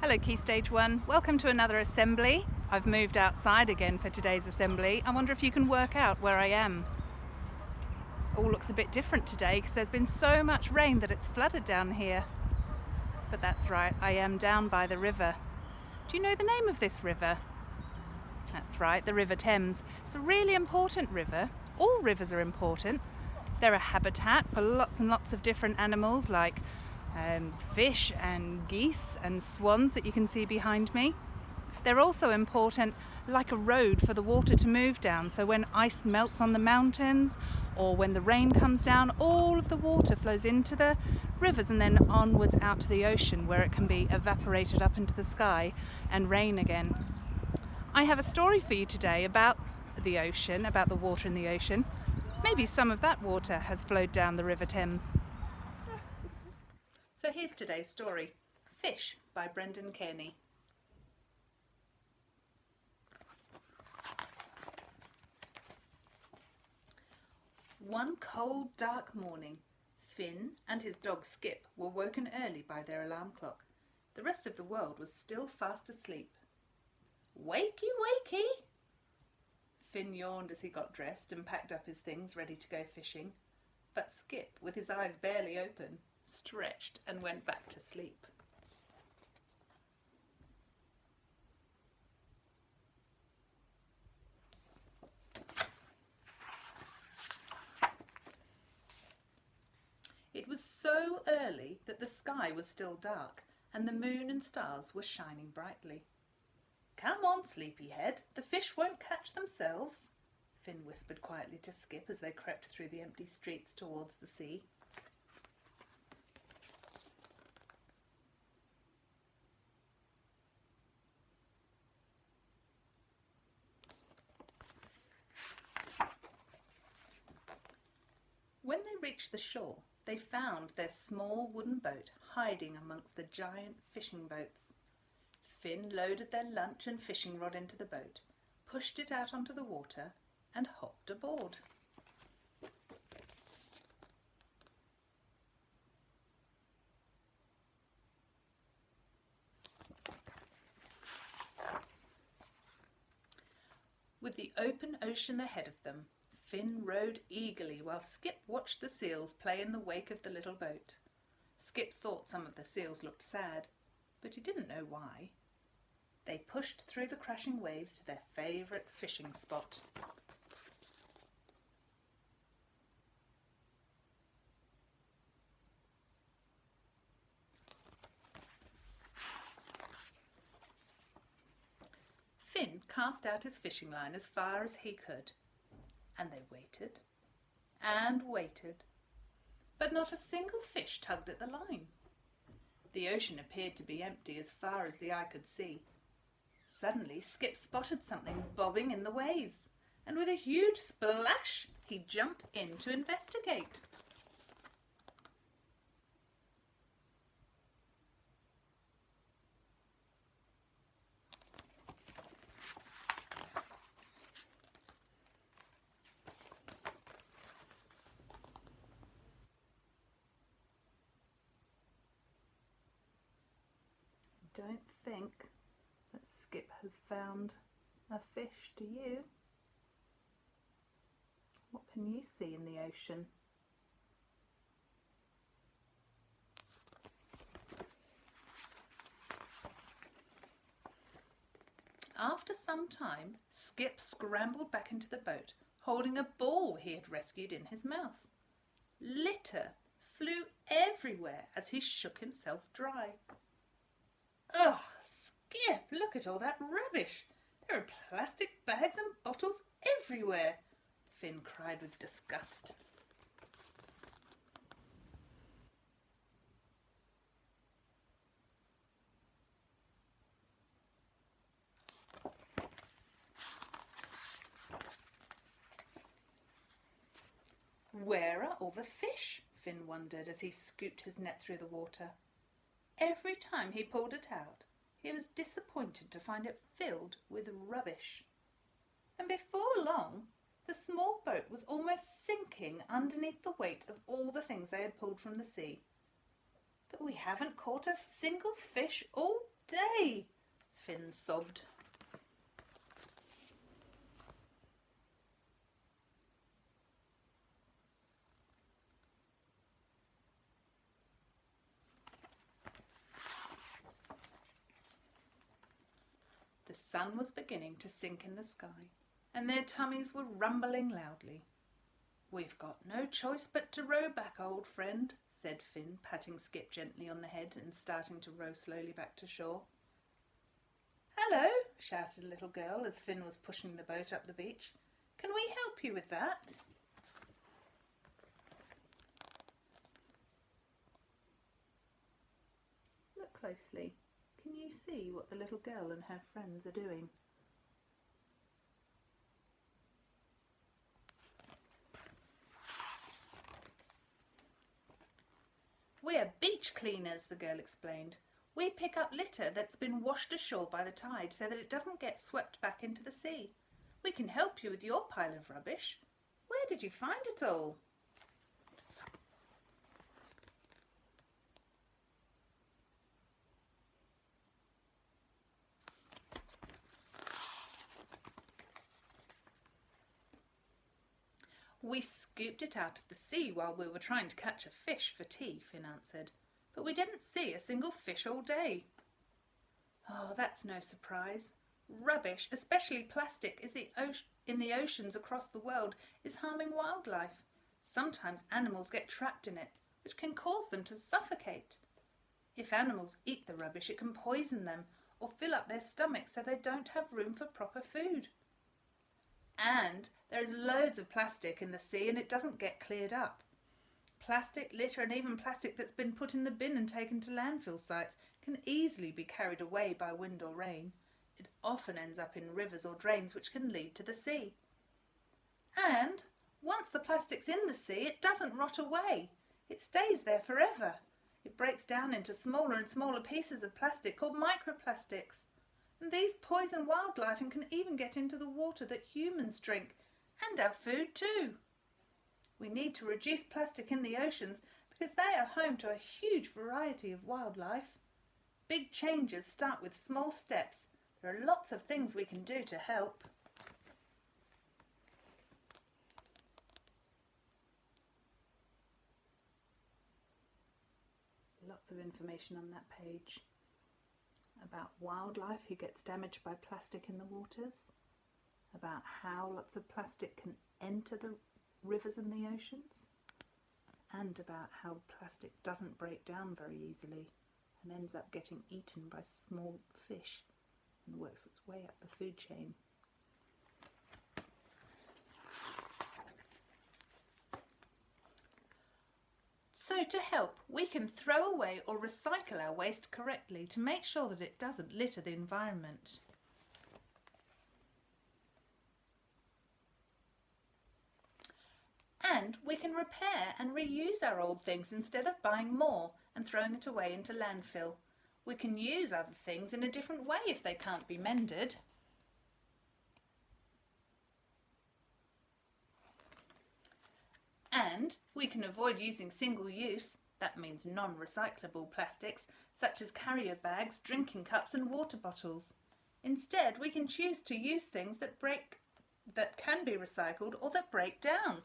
Hello Key Stage 1, welcome to another assembly. I've moved outside again for today's assembly. I wonder if you can work out where I am. All looks a bit different today because there's been so much rain that it's flooded down here. But that's right, I am down by the river. Do you know the name of this river? That's right, the River Thames. It's a really important river. All rivers are important. They're a habitat for lots and lots of different animals like fish and geese and swans that you can see behind me. They're also important like a road for the water to move down, so when ice melts on the mountains or when the rain comes down, all of the water flows into the rivers and then onwards out to the ocean where it can be evaporated up into the sky and rain again. I have a story for you today about the ocean, about the water in the ocean. Maybe some of that water has flowed down the River Thames. So here's today's story, Fish by Brendan Kearney. One cold, dark morning, Finn and his dog Skip were woken early by their alarm clock. The rest of the world was still fast asleep. "Wakey, wakey!" Finn yawned as he got dressed and packed up his things ready to go fishing. But Skip, with his eyes barely open, stretched and went back to sleep. It was so early that the sky was still dark and the moon and stars were shining brightly. "Come on, sleepyhead, the fish won't catch themselves," Finn whispered quietly to Skip as they crept through the empty streets towards the sea. When they reached the shore, they found their small wooden boat hiding amongst the giant fishing boats. Finn loaded their lunch and fishing rod into the boat, pushed it out onto the water, and hopped aboard. With the open ocean ahead of them, Finn rowed eagerly while Skip watched the seals play in the wake of the little boat. Skip thought some of the seals looked sad, but he didn't know why. They pushed through the crashing waves to their favourite fishing spot. Finn cast out his fishing line as far as he could, and they waited and waited, but not a single fish tugged at the line. The ocean appeared to be empty as far as the eye could see. Suddenly Skip spotted something bobbing in the waves, and with a huge splash he jumped in to investigate. Don't think that Skip has found a fish, do you? What can you see in the ocean? After some time, Skip scrambled back into the boat, holding a ball he had rescued in his mouth. Litter flew everywhere as he shook himself dry. "Ugh, Skip, look at all that rubbish. There are plastic bags and bottles everywhere," Finn cried with disgust. "Where are all the fish?" Finn wondered as he scooped his net through the water. Every time he pulled it out, he was disappointed to find it filled with rubbish. And before long, the small boat was almost sinking underneath the weight of all the things they had pulled from the sea. "But we haven't caught a single fish all day, Finn sobbed. The sun was beginning to sink in the sky, and their tummies were rumbling loudly. "We've got no choice but to row back, old friend," said Finn, patting Skip gently on the head and starting to row slowly back to shore. "Hello," shouted a little girl as Finn was pushing the boat up the beach. "Can we help you with that?" Look closely. Can you see what the little girl and her friends are doing? "We're beach cleaners," the girl explained. "We pick up litter that's been washed ashore by the tide so that it doesn't get swept back into the sea. We can help you with your pile of rubbish. Where did you find it all?" "We scooped it out of the sea while we were trying to catch a fish for tea," Finn answered. "But we didn't see a single fish all day." "Oh, that's no surprise. Rubbish, especially plastic, in the oceans across the world is harming wildlife. Sometimes animals get trapped in it, which can cause them to suffocate. If animals eat the rubbish, it can poison them or fill up their stomachs so they don't have room for proper food. And there is loads of plastic in the sea and it doesn't get cleared up. Plastic, litter and even plastic that's been put in the bin and taken to landfill sites can easily be carried away by wind or rain. It often ends up in rivers or drains which can lead to the sea. And once the plastic's in the sea, it doesn't rot away. It stays there forever. It breaks down into smaller and smaller pieces of plastic called microplastics. And these poison wildlife and can even get into the water that humans drink, and our food too. We need to reduce plastic in the oceans because they are home to a huge variety of wildlife. Big changes start with small steps. There are lots of things we can do to help." Lots of information on that page about wildlife who gets damaged by plastic in the waters, about how lots of plastic can enter the rivers and the oceans, and about how plastic doesn't break down very easily and ends up getting eaten by small fish and works its way up the food chain. So to help, we can throw away or recycle our waste correctly to make sure that it doesn't litter the environment. And we can repair and reuse our old things instead of buying more and throwing it away into landfill. We can use other things in a different way if they can't be mended. And we can avoid using single-use, that means non-recyclable plastics, such as carrier bags, drinking cups and water bottles. Instead, we can choose to use things that can be recycled or that break down.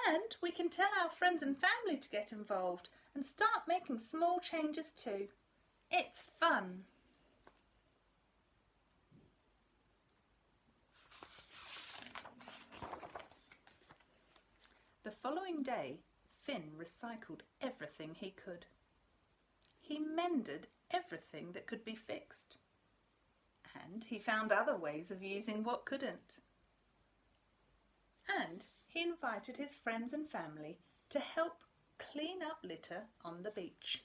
And we can tell our friends and family to get involved and start making small changes too. It's fun. The following day, Finn recycled everything he could. He mended everything that could be fixed. And he found other ways of using what couldn't. And he invited his friends and family to help clean up litter on the beach.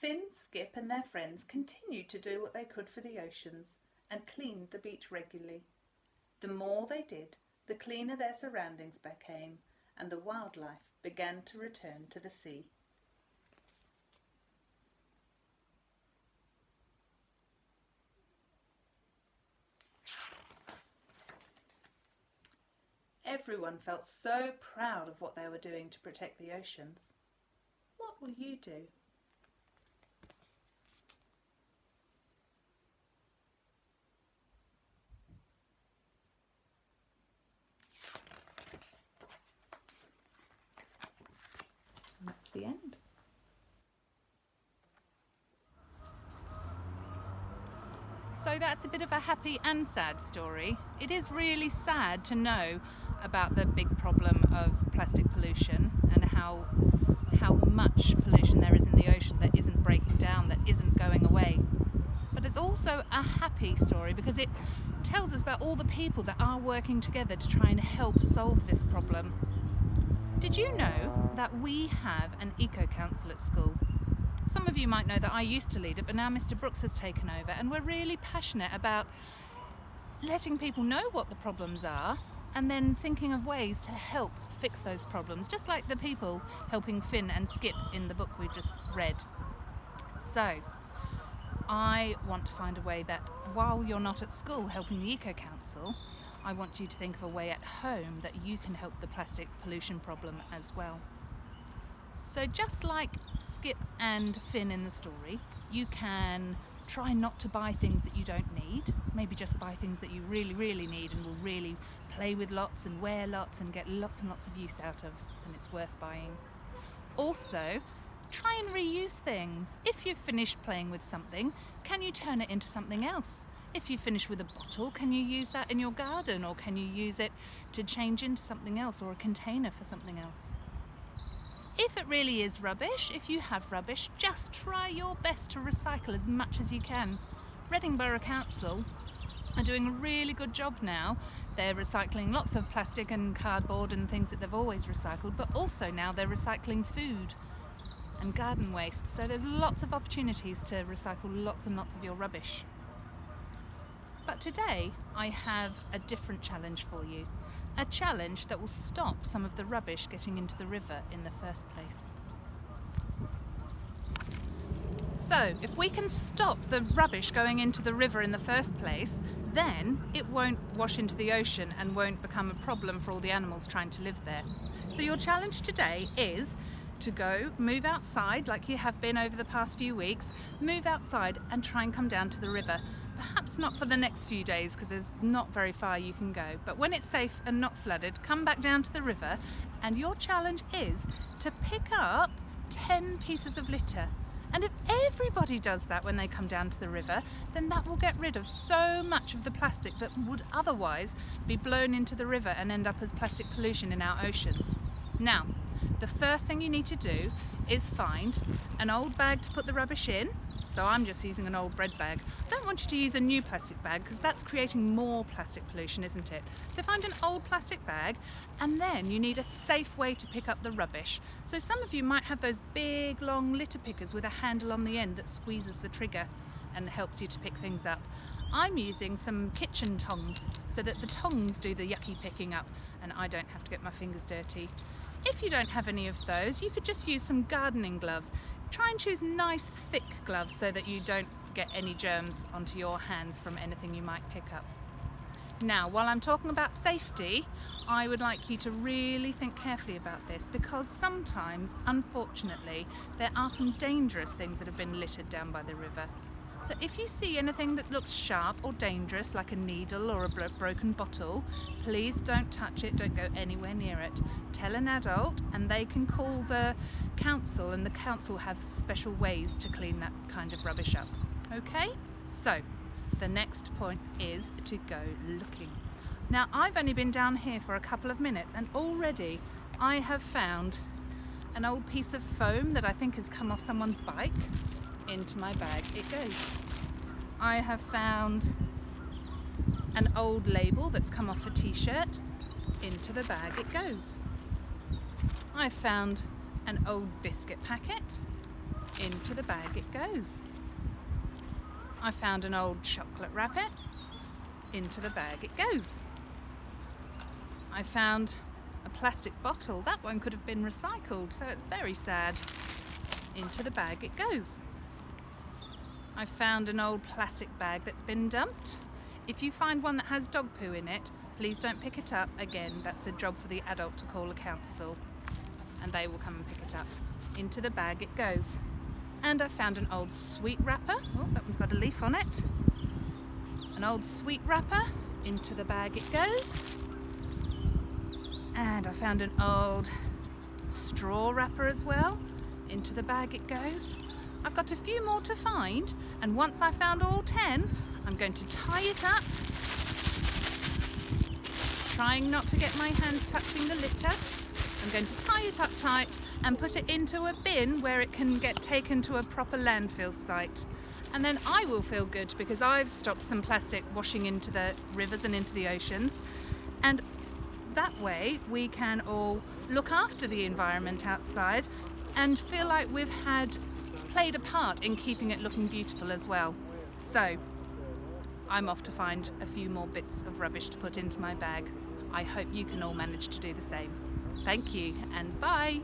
Finn, Skip and their friends continued to do what they could for the oceans and cleaned the beach regularly. The more they did, the cleaner their surroundings became and the wildlife began to return to the sea. everyone felt so proud of what they were doing to protect the oceans. What will you do? And that's the end. So that's a bit of a happy and sad story. It is really sad to know about the big problem of plastic pollution and how much pollution there is in the ocean that isn't breaking down, that isn't going away. But it's also a happy story because it tells us about all the people that are working together to try and help solve this problem. Did you know that we have an eco-council at school? Some of you might know that I used to lead it, but now Mr. Brooks has taken over, and we're really passionate about letting people know what the problems are and then thinking of ways to help fix those problems, just like the people helping Finn and Skip in the book we just read. So I want to find a way that while you're not at school helping the Eco Council, I want you to think of a way at home that you can help the plastic pollution problem as well. So just like Skip and Finn in the story, you can try not to buy things that you don't need. Maybe just buy things that you really, really need and will really play with lots and wear lots and get lots and lots of use out of, and it's worth buying. Also, try and reuse things. If you've finished playing with something, can you turn it into something else? If you finish with a bottle, can you use that in your garden, or can you use it to change into something else, or a container for something else? If it really is rubbish, if you have rubbish, just try your best to recycle as much as you can. Reading Borough Council are doing a really good job now. They're recycling lots of plastic and cardboard and things that they've always recycled, but also now they're recycling food and garden waste. So there's lots of opportunities to recycle lots and lots of your rubbish. But today I have a different challenge for you. A challenge that will stop some of the rubbish getting into the river in the first place. So, if we can stop the rubbish going into the river in the first place, then it won't wash into the ocean and won't become a problem for all the animals trying to live there. So your challenge today is to go, move outside like you have been over the past few weeks, move outside and try and come down to the river. Perhaps not for the next few days because there's not very far you can go, but when it's safe and not flooded, come back down to the river, and your challenge is to pick up 10 pieces of litter. And if everybody does that when they come down to the river, then that will get rid of so much of the plastic that would otherwise be blown into the river and end up as plastic pollution in our oceans. Now, the first thing you need to do is find an old bag to put the rubbish in. So I'm just using an old bread bag. I don't want you to use a new plastic bag because that's creating more plastic pollution, isn't it? So find an old plastic bag, and then you need a safe way to pick up the rubbish. So some of you might have those big long litter pickers with a handle on the end that squeezes the trigger and helps you to pick things up. I'm using some kitchen tongs so that the tongs do the yucky picking up and I don't have to get my fingers dirty. If you don't have any of those, you could just use some gardening gloves. Try and choose nice thick gloves so that you don't get any germs onto your hands from anything you might pick up. Now, while I'm talking about safety, I would like you to really think carefully about this because sometimes, unfortunately, there are some dangerous things that have been littered down by the river. So if you see anything that looks sharp or dangerous, like a needle or a broken bottle, please don't touch it, don't go anywhere near it. Tell an adult and they can call the council, and the council have special ways to clean that kind of rubbish up. Okay? So, the next point is to go looking. Now, I've only been down here for a couple of minutes and already I have found an old piece of foam that I think has come off someone's bike. Into my bag it goes. I have found an old label that's come off a t-shirt. Into the bag it goes. I found an old biscuit packet. Into the bag it goes. I found an old chocolate wrapper. Into the bag it goes. I found a plastic bottle. That one could have been recycled, so it's very sad. Into the bag it goes. I found an old plastic bag that's been dumped. If you find one that has dog poo in it, please don't pick it up. Again, that's a job for the adult to call a council and they will come and pick it up. Into the bag it goes. And I found an old sweet wrapper. Oh, that one's got a leaf on it. An old sweet wrapper. Into the bag it goes. And I found an old straw wrapper as well. Into the bag it goes. I've got a few more to find, and once I found all 10, I'm going to tie it up, trying not to get my hands touching the litter. I'm going to tie it up tight and put it into a bin where it can get taken to a proper landfill site. And then I will feel good because I've stopped some plastic washing into the rivers and into the oceans. And that way we can all look after the environment outside and feel like we've played a part in keeping it looking beautiful as well. So I'm off to find a few more bits of rubbish to put into my bag. I hope you can all manage to do the same. Thank you and bye.